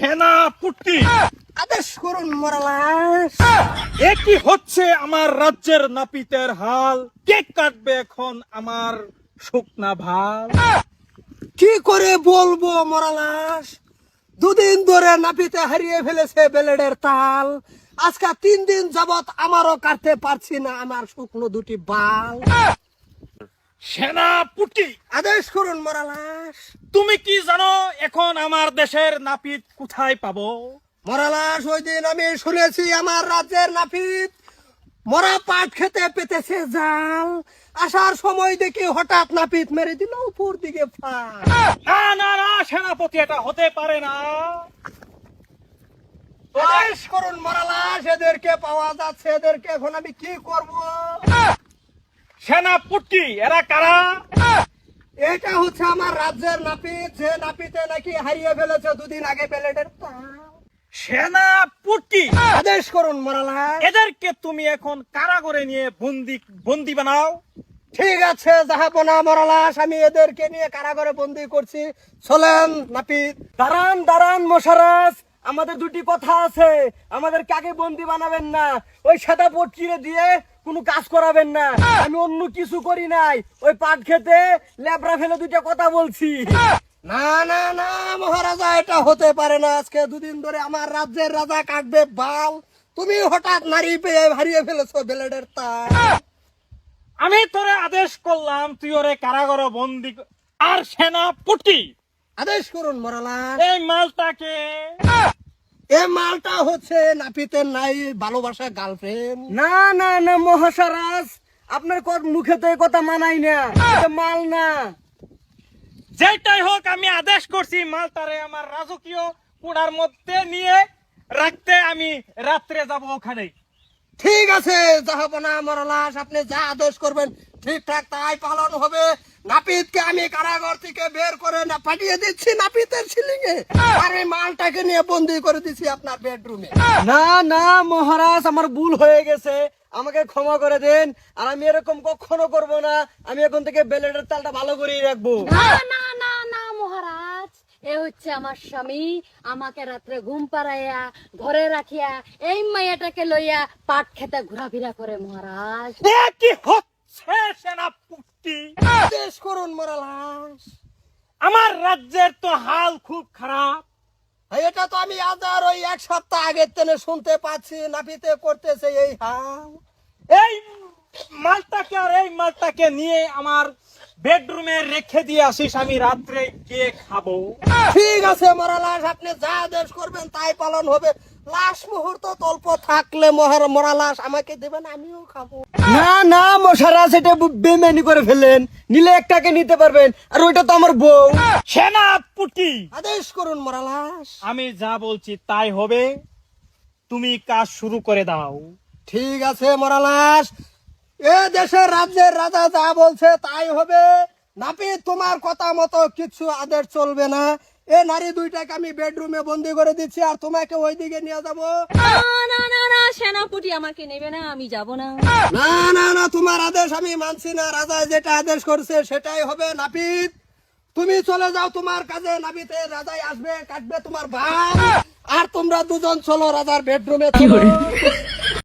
সেনাপতি আদেশ করুন মরালাস। একই হচ্ছে আমার রাজ্যের নাপিতের হাল। কে কাটবে এখন আমার শুকনা ভাল? কি করে বলবো মরালাস, দুদিন ধরে নাপিতে হারিয়ে ফেলেছে বেলেডের তাল। আজকে 3 দিন যাবত আমারও কাটতে পারছি না আমার শুকনো দুটি বাল। সেনাপতি আদেশ করুন মরালাস। তুমি কি জানো এখন আমার দেশের নাপিত কোথায় পাবো? মরালাস, ওই দিন আমি শুনেছি আমার রাজ্যের নাপিত মরা পাট খেতে পেতেছে জাল। আসার সময় দেখি হঠাৎ নাপিত মেরে দিল উপর দিকে ফাল। না না না সেনাপতি, এটা হতে পারে না। আদেশ করুন মরালাস, এদেরকে পাওয়া যাচ্ছে, এদেরকে এখন আমি কি করব? সেনাপতি এরা কারা? এটা হচ্ছে আমার রাজ্যের নাপিত, যে নাপিতে নাকি হারিয়ে ফেলেছে 2 দিন আগে বেলেডের তাল। সেনাপতি আদেশ করুন মরালাস। এদেরকে তুমি এখন কারাগারে নিয়ে বন্দি বানাও। ঠিক আছে জাহাপনা মরালাস, আমি এদেরকে নিয়ে কারাগারে বন্দি করছি। চলেন নাপিত। দাঁড়ান দাঁড়ান মশারাজ, আমাদের দুটি কথা আছে। আমাদের কাকে বন্দি বানাবেন না, ওই সাদা পটকিরে দিয়ে কোনো কাজ করাবেন না। আমি অন্য কিছু করি নাই, ওই পাট খেতে লেবরা ফেলে 2টা কথা বলছি। না না না মহারাজা, এটা হতে পারে না। আজকে 2 দিন ধরে আমার রাজ্যের রাজা কাটবে বাল, তুমি হঠাৎ নারী পেয়ে হারিয়ে ফেলেছো বেলেডের তাল। আমি তোরে আদেশ করলাম তুই ওরে কারাগারে বন্দি আর সেনাপতি আদেশ করুন মরালাস। এই মালটাকে এই মালটা হচ্ছে নাপিতের নাই ভালোবাসা গার্লফ্রেন্ড। না না না মহারাজ, আপনার মুখে তো এই কথা মানাই না, এটা মাল না। যেটাই হোক আমি আদেশ করছি মালটারে আমার রাজকীয় কুড়ার মধ্যে নিয়ে রাখতে। আমি রাত্রে যাব ওখানে। ঠিক আছে জাহাপনা মরালাস, আপনি যা আদেশ করবেন ঠিকঠাক তাই পালন হবে। নাপিতকে আমি কারাগার থেকে বের করে না পাঠিয়ে দিচ্ছি নাপিতের সিলিংয়ে, আর এই মালটাকে নিয়ে বন্দি করে দিচ্ছি আপনার বেডরুমে। না না মহারাজ, আমার ভুল হয়ে গেছে, আমাকে ক্ষমা করে দেন। আর আমি এরকম কখনো করব না। আমি এখন থেকে বেলেটের তালটা ভালো করেই রাখবো। না না না না মহারাজ, এ হচ্ছে আমার স্বামী। আমাকে রাত্রে ঘুম পাড়াইয়া ঘরে রাখিয়া এই মাইয়াটাকে লইয়া পাট খেতে ঘোরাফেরা করে মহারাজ। এ কি হচ্ছে সেনাপতি? আদেশ করুন মরালাস। আমার রাজ্যের তো হাল খুব খারাপ। এটা তো আমি আজ আর ওই 1 সপ্তাহ আগের থেকে শুনতে পাচ্ছি, নাপিতে করতেছে এই হাল। এই মালটাকে আর এই মালটাকে নিয়ে আমার বেডরুমে রেখে দিয়ে আসিস, আমি রাত্রে গিয়ে খাবো। ঠিক আছে মরালাস, আপনি যা আদেশ করবেন তাই পালন হবে। লাস্ট মুহূর্ত অল্প থাকলে মরালাস আমাকে দেবেন, আমিও খাবো। না না মশারাজ, এটা বেমানি করে ফেলেন। নিলে একটাকে নিতে পারবেন, আর ওইটা তো আমার বউ। সেনাপতি আদেশ করুন মরালাস। আমি যা বলছি তাই হবে, তুমি কাজ শুরু করে দাও। ঠিক আছে মরালাস, এ দেশের রাজ্যের রাজা যা বলছে তাই হবে। নাপিত তোমার কথা মতো কিছু আদেশ চলবে না। এ নারী 2টাকে আমি বেডরুমে বন্দি করে দিচ্ছি, আর তোমাকে ওইদিকে নিয়ে যাবো। না না না না সেনাপতি আমাকে নেবে না, আমি যাব না। না না না, তোমার আদেশ আমি মানছি না। রাজা যেটা আদেশ করছে সেটাই হবে। নাপিত তুমি চলে যাও তোমার কাজে, নাপিতে রাজাই আসবে কাটবে তোমার ভাই, আর তোমরা দুজন চলো রাজার বেডরুমে।